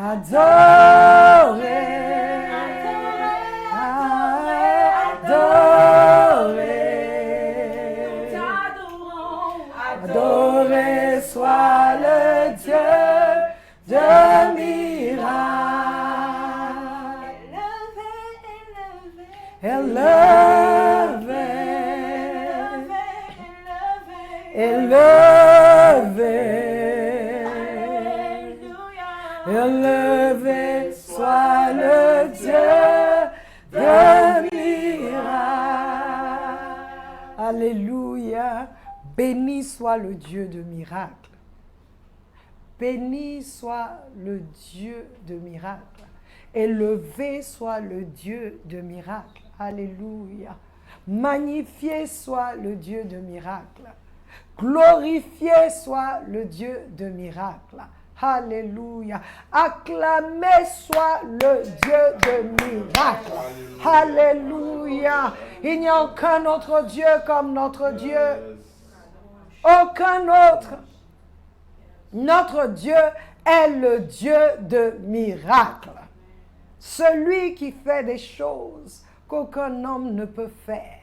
Adoré soit le Dieu de miracle. Élevé soit le Dieu de miracle. Alléluia. Béni soit le Dieu de miracle. Béni soit le Dieu de miracle. Élevé soit le Dieu de miracle. Alléluia. Magnifié soit le Dieu de miracle. Glorifié soit le Dieu de miracle. Alléluia. Acclamé soit le Dieu de miracle. Alléluia. Il n'y a aucun autre Dieu comme notre Dieu. Aucun autre. Notre Dieu est le Dieu de miracles. Celui qui fait des choses qu'aucun homme ne peut faire.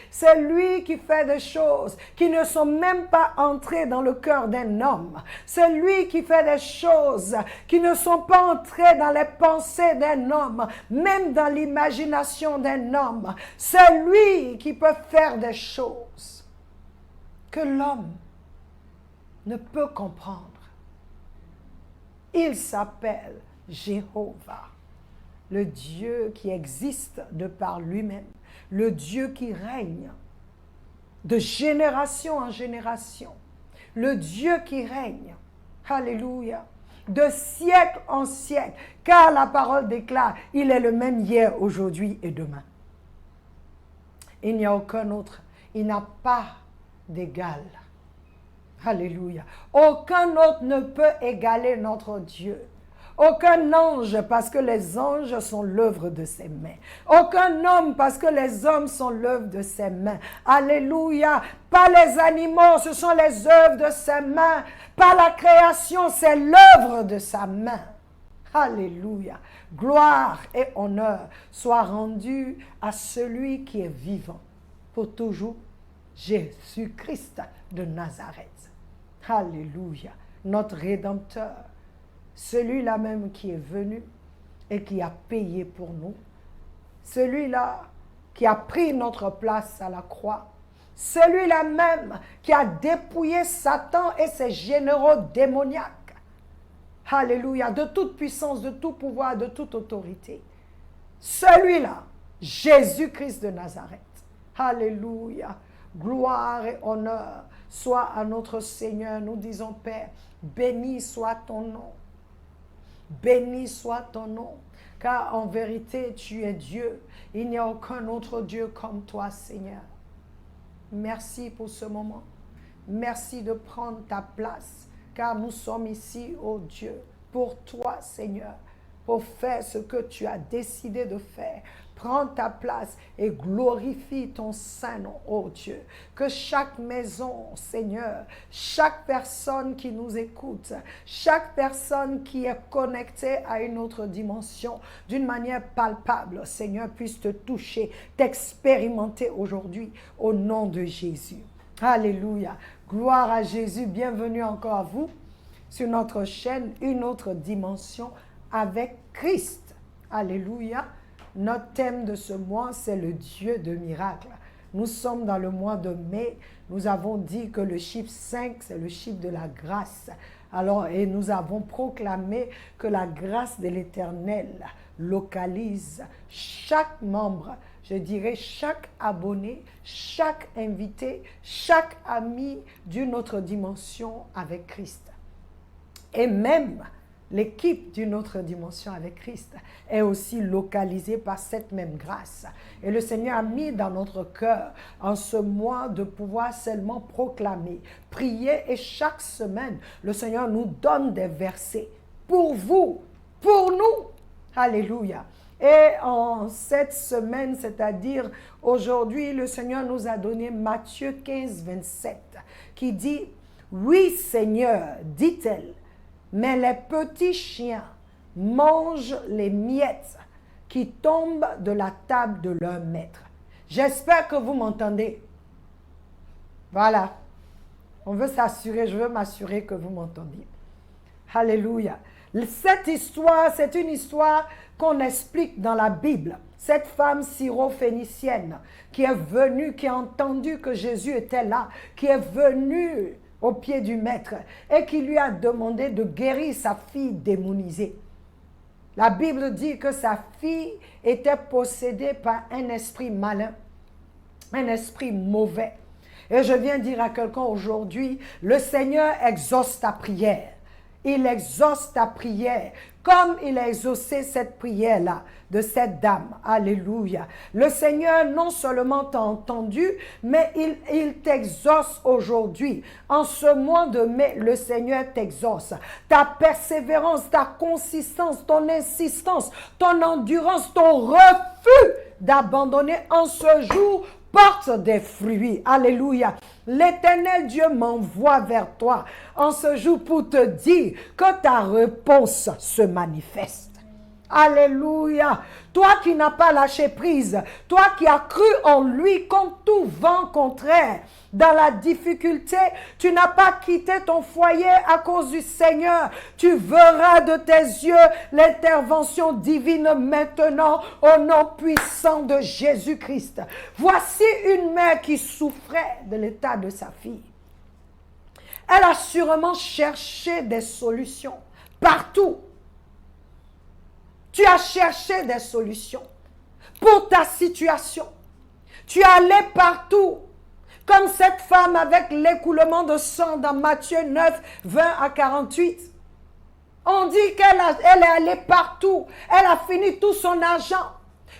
C'est lui qui fait des choses qui ne sont même pas entrées dans le cœur d'un homme. C'est lui qui fait des choses qui ne sont pas entrées dans les pensées d'un homme, même dans l'imagination d'un homme. C'est lui qui peut faire des choses que l'homme ne peut comprendre. Il s'appelle Jéhovah, le Dieu qui existe de par lui-même, le Dieu qui règne de génération en génération, le Dieu qui règne, alléluia, de siècle en siècle, car la parole déclare, il est le même hier, aujourd'hui et demain. Il n'y a aucun autre, il n'a pas d'égal. Alléluia. Aucun autre ne peut égaler notre Dieu. Aucun ange parce que les anges sont l'œuvre de ses mains. Aucun homme parce que les hommes sont l'œuvre de ses mains. Alléluia. Pas les animaux, ce sont les œuvres de ses mains. Pas la création, c'est l'œuvre de sa main. Alléluia. Gloire et honneur soient rendus à celui qui est vivant pour toujours, Jésus-Christ de Nazareth. Alléluia. Notre Rédempteur. Celui-là même qui est venu et qui a payé pour nous. Celui-là qui a pris notre place à la croix. Celui-là même qui a dépouillé Satan et ses généraux démoniaques. Alléluia. De toute puissance, de tout pouvoir, de toute autorité. Celui-là, Jésus-Christ de Nazareth. Alléluia. Gloire et honneur soit à notre Seigneur. Nous disons, Père, béni soit ton nom. Béni soit ton nom, car en vérité, tu es Dieu. Il n'y a aucun autre Dieu comme toi, Seigneur. Merci pour ce moment. Merci de prendre ta place, car nous sommes ici, ô Dieu, pour toi, Seigneur, pour faire ce que tu as décidé de faire. Prends ta place et glorifie ton saint nom, ô Dieu. Que chaque maison, Seigneur, chaque personne qui nous écoute, chaque personne qui est connectée à une autre dimension, d'une manière palpable, Seigneur, puisse te toucher, t'expérimenter aujourd'hui au nom de Jésus. Alléluia. Gloire à Jésus. Bienvenue encore à vous sur notre chaîne, une autre dimension avec Christ. Alléluia. Notre thème de ce mois, c'est le Dieu de miracles. Nous sommes dans le mois de mai. Nous avons dit que le chiffre 5, c'est le chiffre de la grâce. Alors, et nous avons proclamé que la grâce de l'Éternel localise chaque membre, je dirais chaque abonné, chaque invité, chaque ami d'une autre dimension avec Christ. Et même l'équipe d'une autre dimension avec Christ est aussi localisée par cette même grâce. Et le Seigneur a mis dans notre cœur en ce mois de pouvoir seulement proclamer, prier, et chaque semaine, le Seigneur nous donne des versets pour vous, pour nous. Alléluia. Et en cette semaine, c'est-à-dire aujourd'hui, le Seigneur nous a donné Matthieu 15, 27, qui dit « Oui, Seigneur, dit-elle, mais les petits chiens mangent les miettes qui tombent de la table de leur maître. J'espère que vous m'entendez. Voilà. On veut s'assurer, je veux m'assurer que vous m'entendiez. Alléluia. Cette histoire, c'est une histoire qu'on explique dans la Bible. Cette femme syro-phénicienne qui est venue, qui a entendu que Jésus était là, qui est venue au pied du maître et qui lui a demandé de guérir sa fille démonisée. La Bible dit que sa fille était possédée par un esprit malin, un esprit mauvais. Et je viens dire à quelqu'un aujourd'hui, le Seigneur exauce ta prière. Il exauce ta prière comme il a exaucé cette prière-là de cette dame. Alléluia. Le Seigneur non seulement t'a entendu, mais il t'exauce aujourd'hui. En ce mois de mai, le Seigneur t'exauce. Ta persévérance, ta consistance, ton insistance, ton endurance, ton refus d'abandonner en ce jour porte des fruits. Alléluia. L'Éternel Dieu m'envoie vers toi en ce jour pour te dire que ta réponse se manifeste. Alléluia. Toi qui n'as pas lâché prise, toi qui as cru en lui contre tout vent contraire, dans la difficulté, tu n'as pas quitté ton foyer à cause du Seigneur. Tu verras de tes yeux l'intervention divine maintenant au nom puissant de Jésus-Christ. Voici une mère qui souffrait de l'état de sa fille. Elle a sûrement cherché des solutions partout. Tu as cherché des solutions pour ta situation. Tu es allé partout. Comme cette femme avec l'écoulement de sang dans Matthieu 9, 20 à 48. On dit qu'elle est allée partout. Elle a fini tout son argent.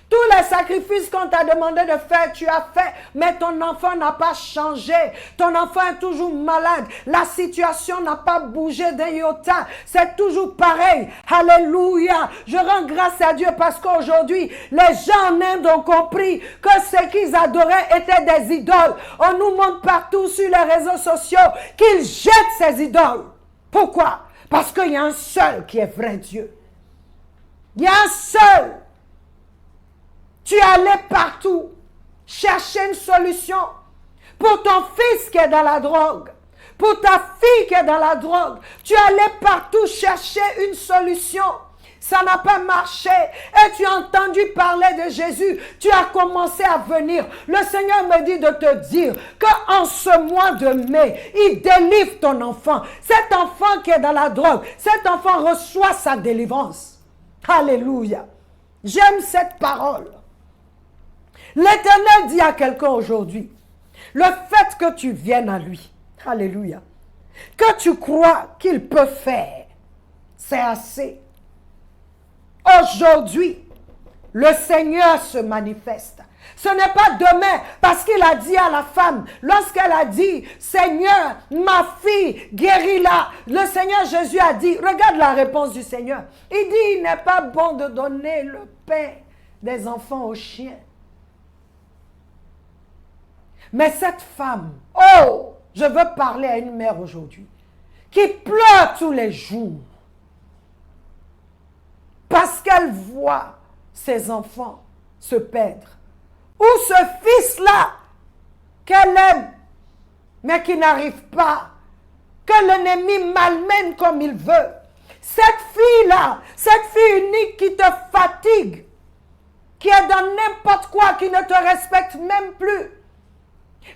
Tous les sacrifices qu'on t'a demandé de faire, tu as fait. Mais ton enfant n'a pas changé. Ton enfant est toujours malade. La situation n'a pas bougé d'un iota. C'est toujours pareil. Alléluia. Je rends grâce à Dieu parce qu'aujourd'hui, les gens en Inde ont compris que ce qu'ils adoraient étaient des idoles. On nous montre partout sur les réseaux sociaux qu'ils jettent ces idoles. Pourquoi? Parce qu'il y a un seul qui est vrai Dieu. Il y a un seul. Tu es allé partout chercher une solution pour ton fils qui est dans la drogue, pour ta fille qui est dans la drogue. Tu es allé partout chercher une solution. Ça n'a pas marché. Et tu as entendu parler de Jésus. Tu as commencé à venir. Le Seigneur me dit de te dire qu'en ce mois de mai, il délivre ton enfant. Cet enfant qui est dans la drogue, cet enfant reçoit sa délivrance. Alléluia. J'aime cette parole. L'Éternel dit à quelqu'un aujourd'hui, le fait que tu viennes à lui, alléluia, que tu crois qu'il peut faire, c'est assez. Aujourd'hui, le Seigneur se manifeste. Ce n'est pas demain, parce qu'il a dit à la femme, lorsqu'elle a dit, Seigneur, ma fille, guéris-la. Le Seigneur Jésus a dit, regarde la réponse du Seigneur. Il dit, il n'est pas bon de donner le pain des enfants aux chiens. Mais cette femme, oh, je veux parler à une mère aujourd'hui, qui pleure tous les jours, parce qu'elle voit ses enfants se perdre. Ou ce fils-là, qu'elle aime, mais qui n'arrive pas, que l'ennemi malmène comme il veut. Cette fille-là, cette fille unique qui te fatigue, qui est dans n'importe quoi, qui ne te respecte même plus.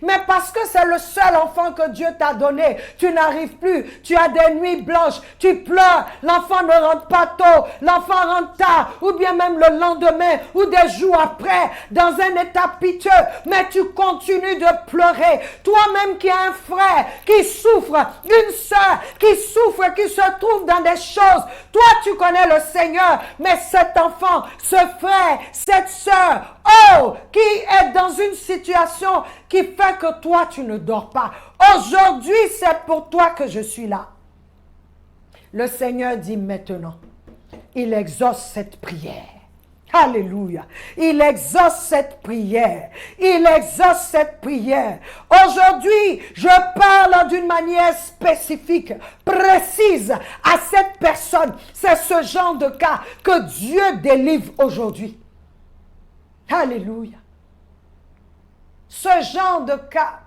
Mais parce que c'est le seul enfant que Dieu t'a donné, tu n'arrives plus, tu as des nuits blanches, tu pleures, l'enfant ne rentre pas tôt, l'enfant rentre tard, ou bien même le lendemain, ou des jours après, dans un état piteux, mais tu continues de pleurer. Toi-même qui as un frère qui souffre, une soeur qui souffre, qui se trouve dans des choses, toi tu connais le Seigneur, mais cet enfant, ce frère, cette soeur, oh, qui est dans une situation qui fait que toi, tu ne dors pas. Aujourd'hui, c'est pour toi que je suis là. Le Seigneur dit maintenant, il exauce cette prière. Alléluia. Il exauce cette prière. Il exauce cette prière. Aujourd'hui, je parle d'une manière spécifique, précise à cette personne. C'est ce genre de cas que Dieu délivre aujourd'hui. Alléluia. Ce genre de cas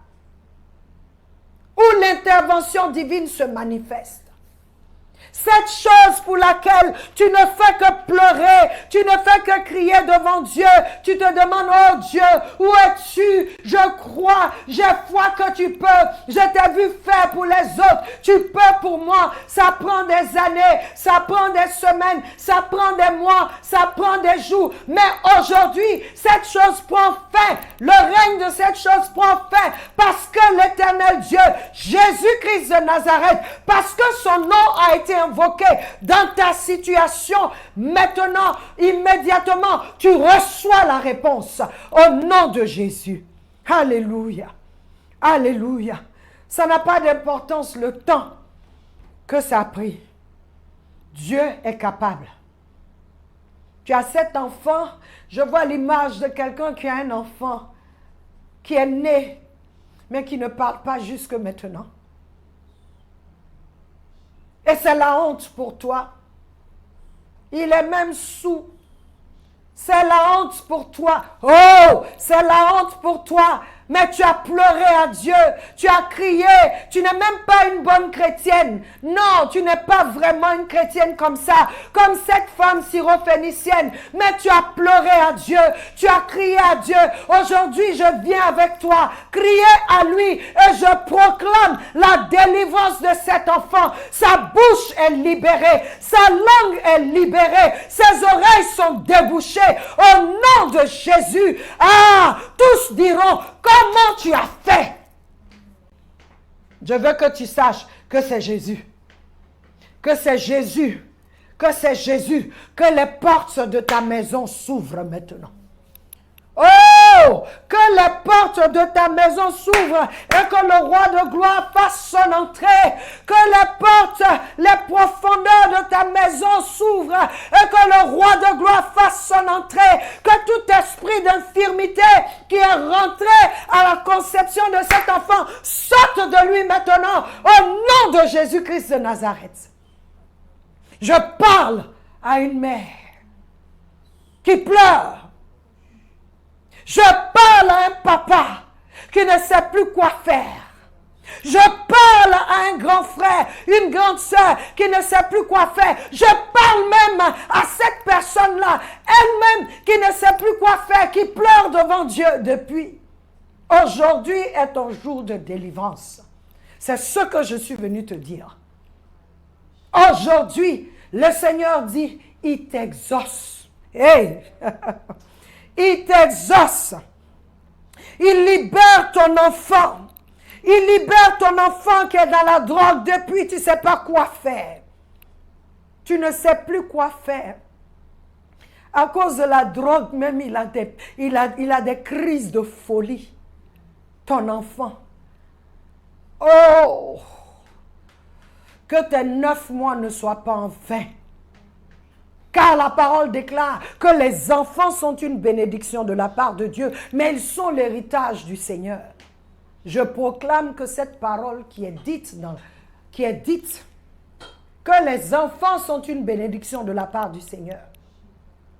où l'intervention divine se manifeste. Cette chose pour laquelle tu ne fais que pleurer, tu ne fais que crier devant Dieu, tu te demandes, oh Dieu, où es-tu? Je crois, j'ai foi que tu peux, je t'ai vu faire pour les autres, tu peux pour moi. Ça prend des années, ça prend des semaines, ça prend des mois, ça prend des jours, mais aujourd'hui, cette chose prend fin, le règne de cette chose prend fin, parce que l'Éternel Dieu, Jésus-Christ de Nazareth, parce que son nom a été invoqué dans ta situation, maintenant, immédiatement, tu reçois la réponse au nom de Jésus. Alléluia. Alléluia. Ça n'a pas d'importance le temps que ça a pris. Dieu est capable. Tu as cet enfant, je vois l'image de quelqu'un qui a un enfant qui est né, mais qui ne parle pas jusque maintenant. Et c'est la honte pour toi. Il est même sourd. C'est la honte pour toi. Oh, c'est la honte pour toi. Mais tu as pleuré à Dieu, tu as crié, tu n'es même pas une bonne chrétienne. Non, tu n'es pas vraiment une chrétienne comme ça, comme cette femme syrophénicienne. Mais tu as pleuré à Dieu, tu as crié à Dieu. Aujourd'hui, je viens avec toi, crier à lui et je proclame la délivrance de cet enfant. Sa bouche est libérée, sa langue est libérée, ses oreilles sont débouchées. Au nom de Jésus, tous diront, comment tu as fait? Je veux que tu saches que c'est Jésus. Que c'est Jésus. Que c'est Jésus. Que les portes de ta maison s'ouvrent maintenant. Oh! Que les portes de ta maison s'ouvrent et que le roi de gloire fasse son entrée. Que les portes, les profondeurs de ta maison s'ouvrent et que le roi de gloire fasse son entrée. Que tout esprit d'infirmité qui est rentré à la conception de cet enfant sorte de lui maintenant au nom de Jésus-Christ de Nazareth. Je parle à une mère qui pleure. Je parle à un papa qui ne sait plus quoi faire. Je parle à un grand frère, une grande sœur qui ne sait plus quoi faire. Je parle même à cette personne-là, elle-même qui ne sait plus quoi faire, qui pleure devant Dieu depuis. Aujourd'hui est ton jour de délivrance. C'est ce que je suis venu te dire. Aujourd'hui, le Seigneur dit, il t'exauce. Hey! Il t'exauce. Il libère ton enfant. Il libère ton enfant qui est dans la drogue depuis, tu ne sais pas quoi faire. Tu ne sais plus quoi faire. À cause de la drogue, même il a des crises de folie. Ton enfant. Oh! Que tes 9 mois ne soient pas en vain. Car la parole déclare que les enfants sont une bénédiction de la part de Dieu, mais ils sont l'héritage du Seigneur. Je proclame que cette parole qui est dite, que les enfants sont une bénédiction de la part du Seigneur.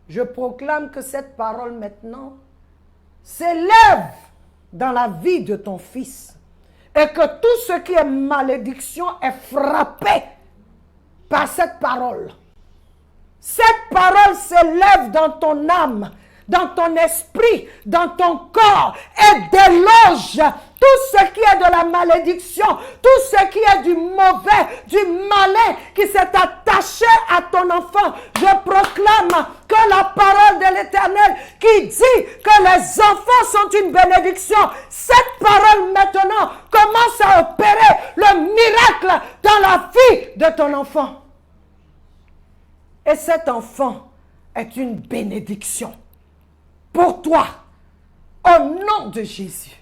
Je proclame que cette parole maintenant s'élève dans la vie de ton fils et que tout ce qui est malédiction est frappé par cette parole. Cette parole s'élève dans ton âme, dans ton esprit, dans ton corps et déloge tout ce qui est de la malédiction, tout ce qui est du mauvais, du malin qui s'est attaché à ton enfant. Je proclame que la parole de l'Éternel qui dit que les enfants sont une bénédiction, cette parole maintenant commence à opérer le miracle dans la vie de ton enfant. Et cet enfant est une bénédiction pour toi, au nom de Jésus.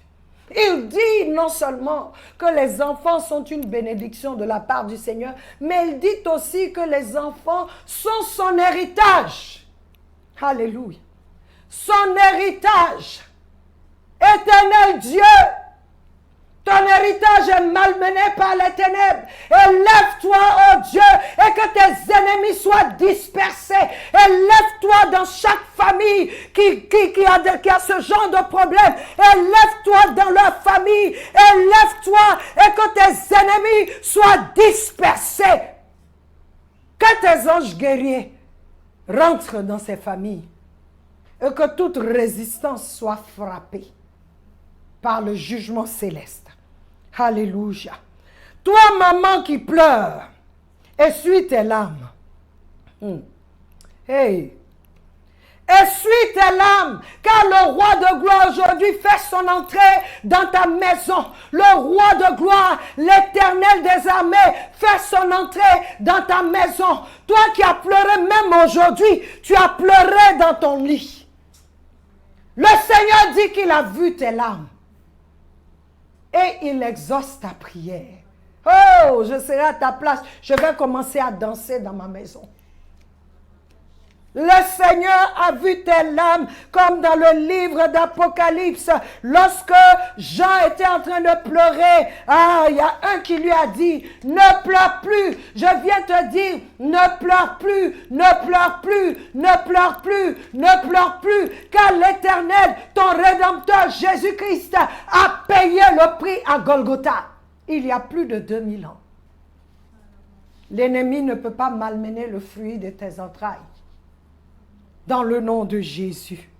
Il dit non seulement que les enfants sont une bénédiction de la part du Seigneur, mais il dit aussi que les enfants sont son héritage. Alléluia. Son héritage, éternel Dieu, ton héritage est malmené par les ténèbres. Élève-toi, oh Dieu, et que tes ennemis soient dispersés. Élève-toi dans chaque famille qui a ce genre de problème. Élève-toi dans leur famille. Élève-toi et que tes ennemis soient dispersés. Que tes anges guerriers rentrent dans ces familles et que toute résistance soit frappée par le jugement céleste. Alléluia. Toi, maman qui pleure, essuie tes larmes. Hey. Essuie tes larmes, car le roi de gloire aujourd'hui fait son entrée dans ta maison. Le roi de gloire, l'Éternel des armées, fait son entrée dans ta maison. Toi qui as pleuré même aujourd'hui, tu as pleuré dans ton lit. Le Seigneur dit qu'il a vu tes larmes. Et il exauce ta prière. Oh, je serai à ta place. Je vais commencer à danser dans ma maison. Le Seigneur a vu tes larmes comme dans le livre d'Apocalypse. Lorsque Jean était en train de pleurer, il y a un qui lui a dit, ne pleure plus. Je viens te dire, ne pleure plus, ne pleure plus, ne pleure plus, ne pleure plus. Car l'Éternel, ton Rédempteur Jésus-Christ, a payé le prix à Golgotha. Il y a plus de 2000 ans. L'ennemi ne peut pas malmener le fruit de tes entrailles. Dans le nom de Jésus.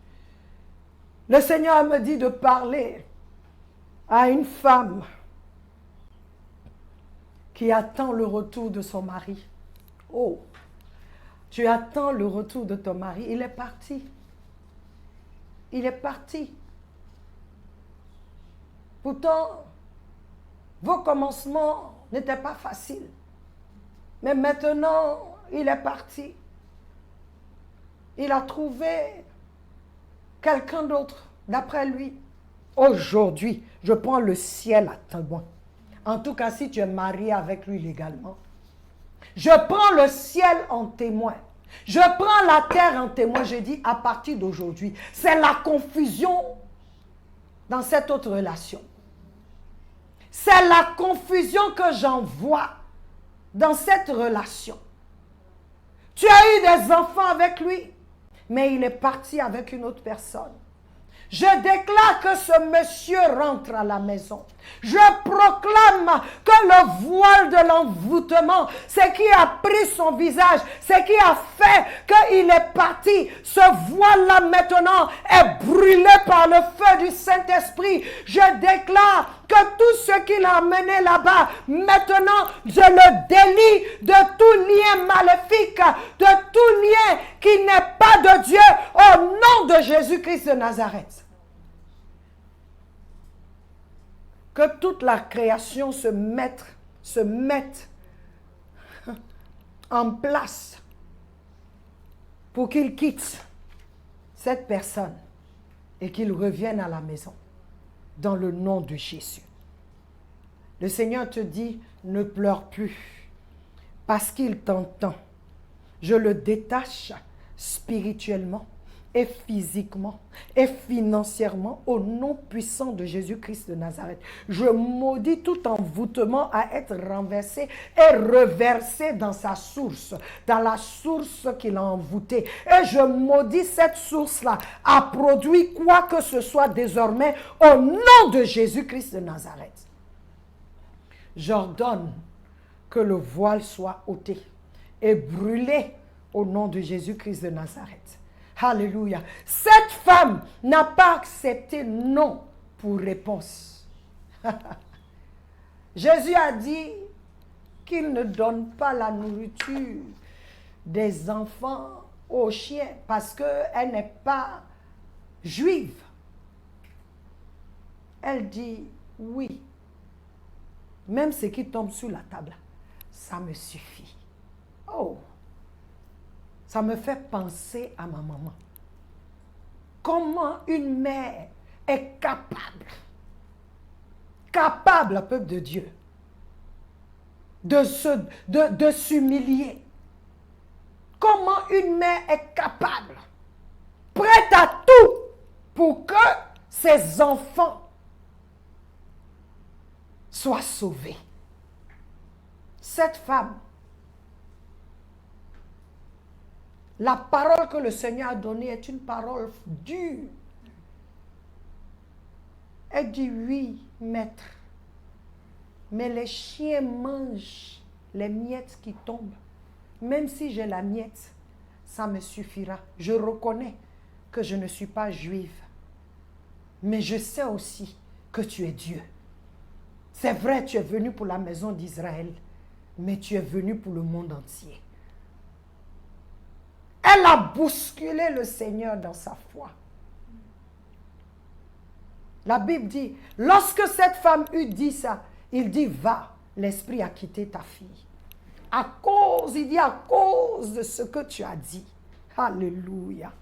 Le Seigneur me dit de parler à une femme qui attend le retour de son mari. Oh, tu attends le retour de ton mari. Il est parti. Il est parti. Pourtant, vos commencements n'étaient pas faciles. Mais maintenant, il est parti. Il a trouvé quelqu'un d'autre, d'après lui. Aujourd'hui, je prends le ciel à témoin. En tout cas, si tu es marié avec lui légalement. Je prends le ciel en témoin. Je prends la terre en témoin. Je dis à partir d'aujourd'hui. C'est la confusion dans cette autre relation. C'est la confusion que j'envoie dans cette relation. Tu as eu des enfants avec lui. Mais il est parti avec une autre personne. Je déclare que ce monsieur rentre à la maison. Je proclame que le voile de l'envoûtement, c'est qui a pris son visage, c'est qui a fait qu'il est parti. Ce voile-là maintenant est brûlé par le feu du Saint-Esprit. Je déclare que tout ce qu'il a amené là-bas, maintenant, je le délie de tout lien maléfique, de tout lien qui n'est pas de Dieu, au nom de Jésus-Christ de Nazareth. Que toute la création se mette en place pour qu'il quitte cette personne et qu'il revienne à la maison dans le nom de Jésus. Le Seigneur te dit, ne pleure plus parce qu'il t'entend. Je le détache spirituellement et physiquement et financièrement au nom puissant de Jésus-Christ de Nazareth. Je maudis tout envoûtement à être renversé et reversé dans sa source, dans la source qu'il a envoûtée. Et je maudis cette source-là à produire quoi que ce soit désormais au nom de Jésus-Christ de Nazareth. J'ordonne que le voile soit ôté et brûlé au nom de Jésus-Christ de Nazareth. Alléluia. Cette femme n'a pas accepté non pour réponse. Jésus a dit qu'il ne donne pas la nourriture des enfants aux chiens parce qu'elle n'est pas juive. Elle dit oui. Même ce qui tombe sur la table, ça me suffit. Oh! Ça me fait penser à ma maman. Comment une mère est capable, peuple de Dieu, de s'humilier. Comment une mère est capable est à tout pour que ses enfants soient sauvés. Cette femme, la parole que le Seigneur a donnée est une parole dure. Elle dit oui, maître, mais les chiens mangent les miettes qui tombent. Même si j'ai la miette, ça me suffira. Je reconnais que je ne suis pas juive, mais je sais aussi que tu es Dieu. C'est vrai, tu es venu pour la maison d'Israël, mais tu es venu pour le monde entier. Elle a bousculé le Seigneur dans sa foi. La Bible dit, lorsque cette femme eut dit ça, il dit, va, l'esprit a quitté ta fille. Il dit, à cause de ce que tu as dit. Alléluia.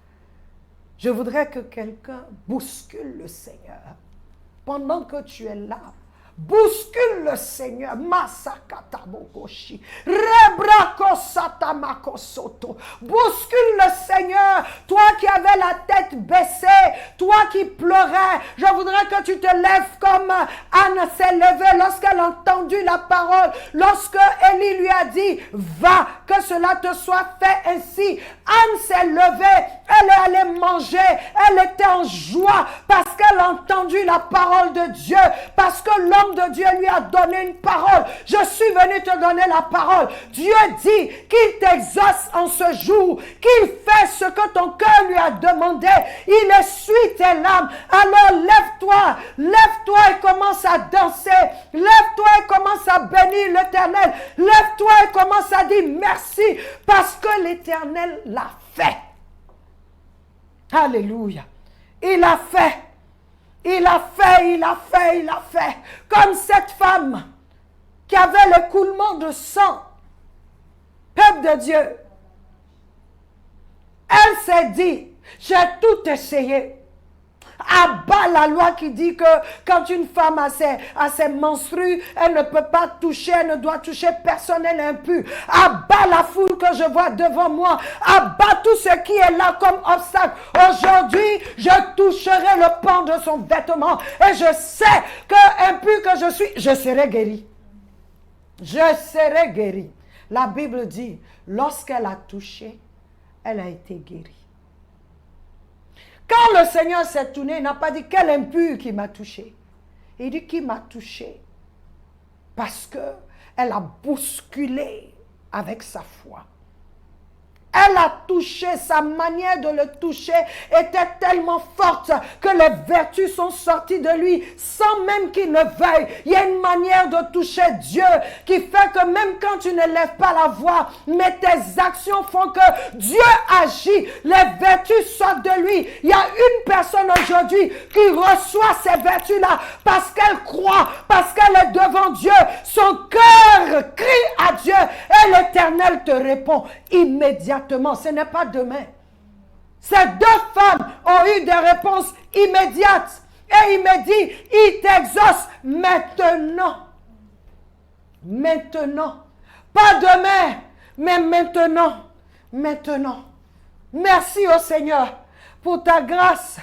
Je voudrais que quelqu'un bouscule le Seigneur. Pendant que tu es là, bouscule le Seigneur. Masakatabokoshi. Rebrakosatamakosoto. Bouscule le Seigneur. Toi qui avais la tête baissée, toi qui pleurais, je voudrais que tu te lèves comme Anne s'est levée lorsqu'elle a entendu la parole. Lorsque Élie lui a dit, va, que cela te soit fait ainsi. Anne s'est levée, elle est allée manger, elle était en joie parce qu'elle a entendu la parole de Dieu, parce que l'homme de Dieu lui a donné une parole. Je suis venu te donner la parole. Dieu dit qu'il t'exauce en ce jour, qu'il fait ce que ton cœur lui a demandé. Il essuie tes larmes. Alors lève-toi, lève-toi et commence à danser. Lève-toi et commence à bénir l'Éternel. Lève-toi et commence à dire merci parce que l'Éternel l'a fait. Alléluia. Il a fait. Il a fait, il a fait, il a fait. Comme cette femme qui avait l'écoulement de sang. Peuple de Dieu. Elle s'est dit, j'ai tout essayé. Abat la loi qui dit que quand une femme a ses menstrues, elle ne peut pas toucher, elle ne doit toucher personne, elle est impure. Abat la foule que je vois devant moi. Abat tout ce qui est là comme obstacle. Aujourd'hui, je toucherai le pan de son vêtement et je sais que impur que je suis, je serai guéri. Je serai guéri. La Bible dit, lorsqu'elle a touché, elle a été guérie. Quand le Seigneur s'est tourné, il n'a pas dit quel impur qui m'a touché. Il dit qui m'a touché. Parce qu'elle a bousculé avec sa foi. Elle a touché, sa manière de le toucher était tellement forte que les vertus sont sorties de lui sans même qu'il ne veuille. Il y a une manière de toucher Dieu qui fait que même quand tu ne lèves pas la voix, mais tes actions font que Dieu agit. Les vertus sortent de lui. Il y a une personne aujourd'hui qui reçoit ces vertus-là parce qu'elle croit, parce qu'elle est devant Dieu. Son cœur crie à Dieu et l'Éternel te répond immédiatement. Ce n'est pas demain. Ces deux femmes ont eu des réponses immédiates. Et il me dit, il t'exauce maintenant. Maintenant. Pas demain, mais maintenant. Maintenant. Merci au Seigneur pour ta grâce.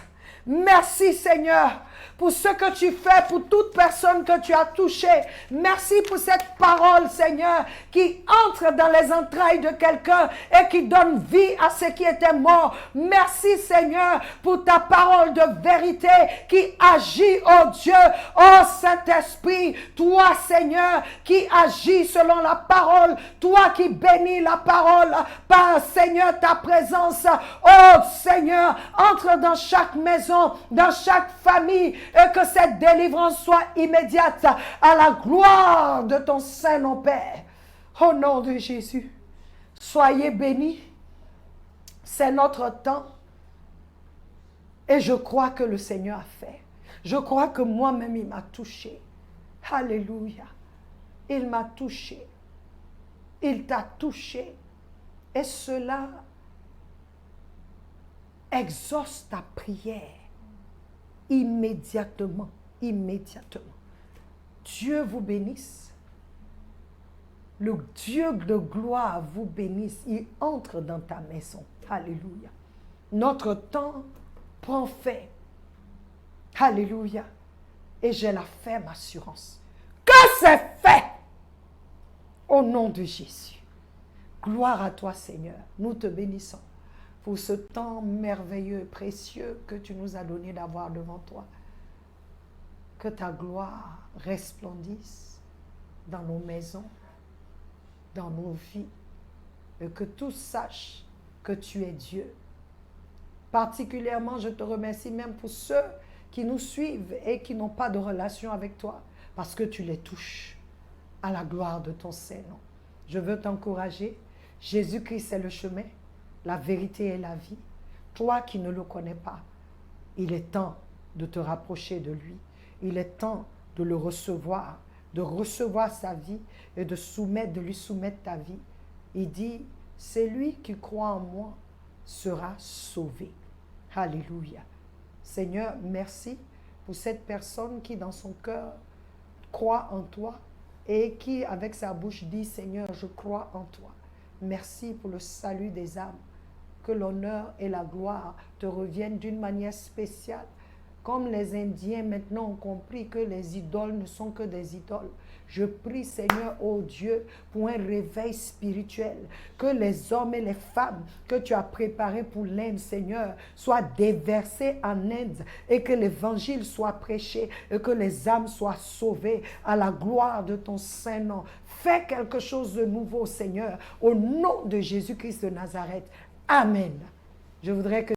Merci Seigneur pour ce que tu fais pour toute personne que tu as touchée. Merci pour cette parole, Seigneur, qui entre dans les entrailles de quelqu'un et qui donne vie à ce qui était mort. Merci, Seigneur, pour ta parole de vérité qui agit, oh Dieu, oh Saint-Esprit, toi, Seigneur, qui agis selon la parole, toi qui bénis la parole par, Seigneur, ta présence. Oh Seigneur, entre dans chaque maison, dans chaque famille, et que cette délivrance soit immédiate à la gloire de ton Saint-Nom, Père. Au nom de Jésus, soyez bénis. C'est notre temps. Et je crois que le Seigneur a fait. Je crois que moi-même, il m'a touché. Alléluia. Il m'a touché. Il t'a touché. Et cela exauce ta prière. Immédiatement, immédiatement. Dieu vous bénisse. Le Dieu de gloire vous bénisse. Il entre dans ta maison. Alléluia. Notre temps prend fin. Alléluia. Et j'ai la ferme assurance que c'est fait au nom de Jésus. Gloire à toi, Seigneur. Nous te bénissons pour ce temps merveilleux, précieux que tu nous as donné d'avoir devant toi. Que ta gloire resplendisse dans nos maisons, dans nos vies, et que tous sachent que tu es Dieu. Particulièrement, je te remercie même pour ceux qui nous suivent et qui n'ont pas de relation avec toi, parce que tu les touches à la gloire de ton Saint-Nom. Je veux t'encourager. Jésus-Christ est le chemin, la vérité et la vie. Toi qui ne le connais pas, il est temps de te rapprocher de lui. Il est temps de le recevoir, de recevoir sa vie et de lui soumettre ta vie. Il dit, c'est lui qui croit en moi sera sauvé. Alléluia. Seigneur, merci pour cette personne qui dans son cœur croit en toi et qui avec sa bouche dit, Seigneur, je crois en toi. Merci pour le salut des âmes. Que l'honneur et la gloire te reviennent d'une manière spéciale. Comme les Indiens maintenant ont compris que les idoles ne sont que des idoles. Je prie, Seigneur, ô Dieu, pour un réveil spirituel. Que les hommes et les femmes que tu as préparés pour l'Inde, Seigneur, soient déversés en Inde et que l'évangile soit prêché et que les âmes soient sauvées à la gloire de ton Saint-Nom. Fais quelque chose de nouveau, Seigneur, au nom de Jésus-Christ de Nazareth. Amen. Je voudrais que